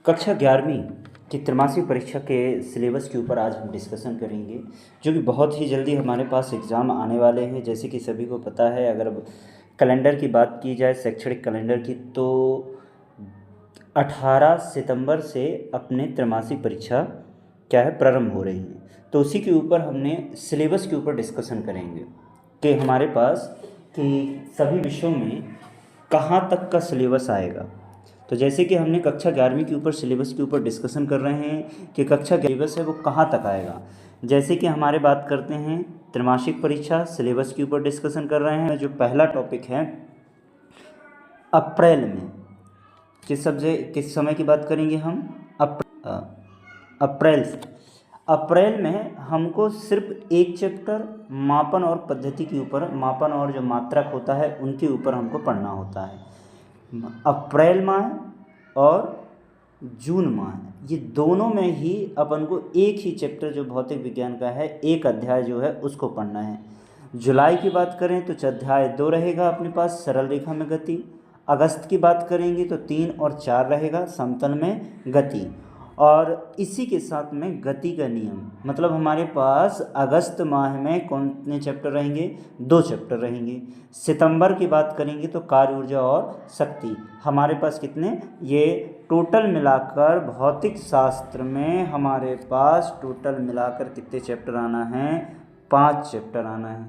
कक्षा 11वीं की त्रैमासिक परीक्षा के सिलेबस के ऊपर आज हम डिस्कशन करेंगे, जो कि बहुत ही जल्दी हमारे पास एग्ज़ाम आने वाले हैं। जैसे कि सभी को पता है, अगर कैलेंडर की बात की जाए, शैक्षणिक कैलेंडर की, तो 18 सितंबर से अपने त्रैमासिक परीक्षा क्या है प्रारंभ हो रही है। तो उसी के ऊपर हमने सिलेबस के ऊपर डिस्कशन करेंगे कि हमारे पास कि सभी विषयों में कहाँ तक का सिलेबस आएगा। तो जैसे कि हमने कक्षा 11वीं के ऊपर सिलेबस के ऊपर डिस्कशन कर रहे हैं कि कक्षा सिलेबस है वो कहाँ तक आएगा। जैसे कि हमारे बात करते हैं त्रैमासिक परीक्षा सिलेबस के ऊपर डिस्कशन कर रहे हैं। जो पहला टॉपिक है अप्रैल में किस समय की बात करेंगे हम, अप्रैल से। अप्रैल में हमको सिर्फ एक चैप्टर मापन और पद्धति के ऊपर, मापन और जो मात्रक होता है उनके ऊपर हमको पढ़ना होता है। अप्रैल माह और जून माह, ये दोनों में ही अपन को एक ही चैप्टर जो भौतिक विज्ञान का है, एक अध्याय जो है उसको पढ़ना है। जुलाई की बात करें तो अध्याय 2 रहेगा अपने पास, सरल रेखा में गति। अगस्त की बात करेंगे तो 3 और 4 रहेगा, समतल में गति। और इसी के साथ में गति का नियम, मतलब हमारे पास अगस्त माह में कौन चैप्टर रहेंगे, 2 चैप्टर रहेंगे। सितंबर की बात करेंगे तो कार्य ऊर्जा और शक्ति, हमारे पास कितने, ये टोटल मिलाकर भौतिक शास्त्र में हमारे पास टोटल मिलाकर कितने चैप्टर आना है, 5 चैप्टर आना है।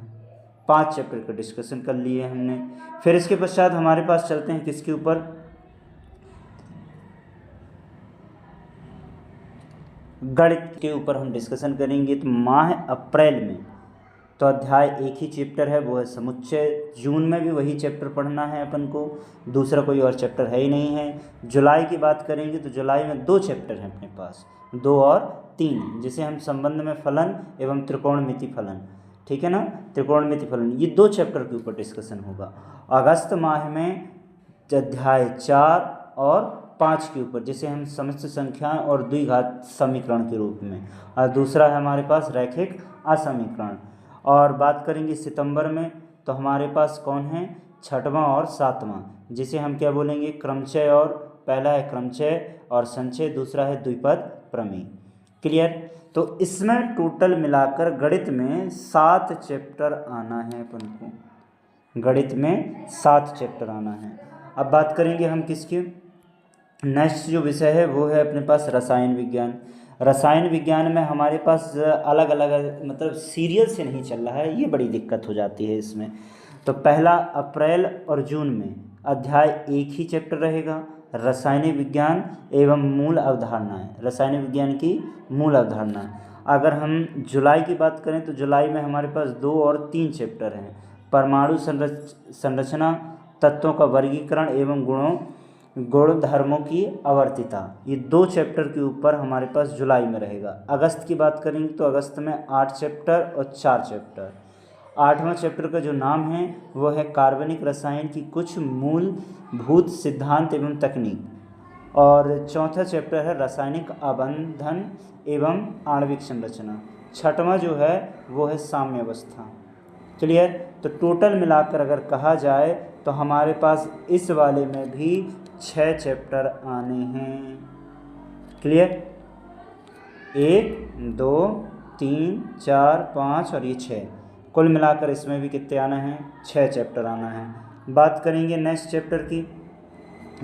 5 चैप्टर का डिस्कशन कर लिए हमने। फिर इसके पश्चात हमारे पास चलते हैं किसके ऊपर, गणित के ऊपर हम डिस्कशन करेंगे। तो माह अप्रैल में तो अध्याय एक ही चैप्टर है, वो है समुच्चय। जून में भी वही चैप्टर पढ़ना है अपन को, दूसरा कोई और चैप्टर है ही नहीं है। जुलाई की बात करेंगे तो जुलाई में 2 चैप्टर हैं अपने पास, 2 और 3, जिसे हम संबंध में फलन एवं त्रिकोणमिति फलन, ठीक है ना, त्रिकोणमिति फलन, ये 2 चैप्टर के ऊपर डिस्कशन होगा। अगस्त माह में अध्याय 4 और 5 के ऊपर, जिसे हम समस्त संख्या और द्विघात समीकरण के रूप में, और दूसरा है हमारे पास रैखिक असमीकरण। और बात करेंगे सितंबर में तो हमारे पास कौन है, 6वां और 7वां, जिसे हम क्या बोलेंगे, क्रमचय। और पहला है क्रमचय और संचय, दूसरा है द्विपद प्रमेय। क्लियर। तो इसमें टोटल मिलाकर गणित में 7 चैप्टर आना है अपन को, गणित में 7 चैप्टर आना है। अब बात करेंगे हम किसकी, नेक्स्ट जो विषय है वो है अपने पास रसायन विज्ञान। रसायन विज्ञान में हमारे पास अलग अलग, मतलब सीरियल से नहीं चल रहा है, ये बड़ी दिक्कत हो जाती है इसमें। तो पहला अप्रैल और जून में अध्याय एक ही चैप्टर रहेगा, रासायनिक विज्ञान एवं मूल अवधारणाएं, रासायनिक विज्ञान की मूल अवधारणाएं। अगर हम जुलाई की बात करें तो जुलाई में हमारे पास 2 और 3 चैप्टर हैं, परमाणु संरचना, तत्वों का वर्गीकरण एवं गुणधर्मों की आवर्तिता, ये 2 चैप्टर के ऊपर हमारे पास जुलाई में रहेगा। अगस्त की बात करेंगे तो अगस्त में 8 चैप्टर और 4 चैप्टर। 8वां चैप्टर का जो नाम है वो है कार्बनिक रसायन की कुछ मूलभूत सिद्धांत एवं तकनीक। और चौथा चैप्टर है रासायनिक आबंधन एवं आणविक संरचना। 6वां जो है वो है साम्यावस्था। क्लियर। तो टोटल मिलाकर अगर कहा जाए तो हमारे पास इस वाले में भी 6 चैप्टर आने हैं। क्लियर। 1 2 3 4 5 और ये 6, कुल मिलाकर इसमें भी कितने आना है, 6 चैप्टर आना है। बात करेंगे नेक्स्ट चैप्टर की,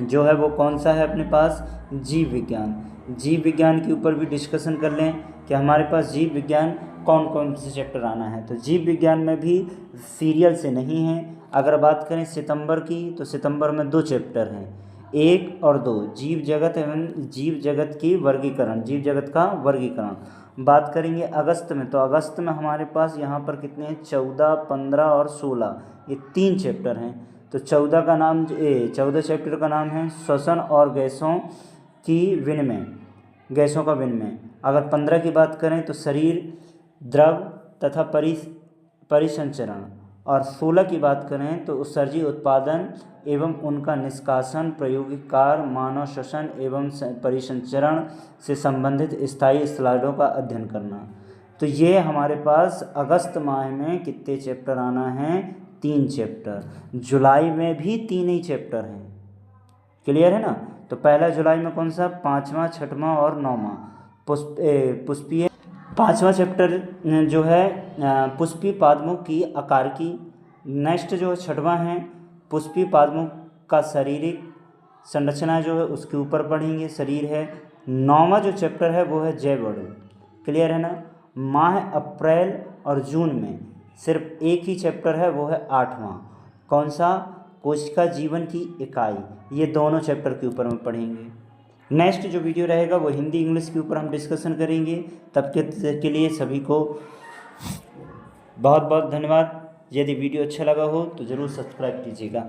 जो है वो कौन सा है अपने पास, जीव विज्ञान। जीव विज्ञान के ऊपर भी डिस्कशन कर लें कि हमारे पास जीव विज्ञान कौन कौन से चैप्टर आना है। तो जीव विज्ञान में भी सीरियल से नहीं है। अगर बात करें सितंबर की तो सितंबर में 2 चैप्टर हैं, 1 और 2, जीव जगत एवं जीव जगत की वर्गीकरण, जीव जगत का वर्गीकरण। बात करेंगे अगस्त में तो अगस्त में हमारे पास यहाँ पर कितने हैं, 14 15 और 16, ये 3 चैप्टर हैं। तो 14 चैप्टर का नाम है श्वसन और गैसों की विनिमय, गैसों का विनिमय। अगर 15 की बात करें तो शरीर, द्रव तथा परिसंचरण। और 16 की बात करें तो उत्सर्जी उत्पादन एवं उनका निष्कासन, प्रायोगिक कार्य, मानव श्वसन एवं परिसंचरण से संबंधित स्थायी स्लाइडों का अध्ययन करना। तो ये हमारे पास अगस्त माह में कितने चैप्टर आना है, 3 चैप्टर। जुलाई में भी 3 ही चैप्टर हैं। क्लियर है ना। तो 1 जुलाई में कौन सा, 5वां, 6वां और 9वां पुष्पीय 5वां चैप्टर जो है पुष्पी पादपों की आकार की। नेक्स्ट जो 6वां है पुष्पी पादपों का शारीरिक संरचना जो है उसके ऊपर पढ़ेंगे, शरीर है। 9वां जो चैप्टर है वो है जैव अणु। क्लियर है ना। माह अप्रैल और जून में सिर्फ एक ही चैप्टर है, वो है 8वां। कौन सा, कोशिका जीवन की इकाई। ये दोनों चैप्टर के ऊपर हम पढ़ेंगे। नेक्स्ट जो वीडियो रहेगा वो हिंदी इंग्लिश के ऊपर हम डिस्कशन करेंगे। तब के लिए सभी को बहुत बहुत धन्यवाद। यदि वीडियो अच्छा लगा हो तो ज़रूर सब्सक्राइब कीजिएगा।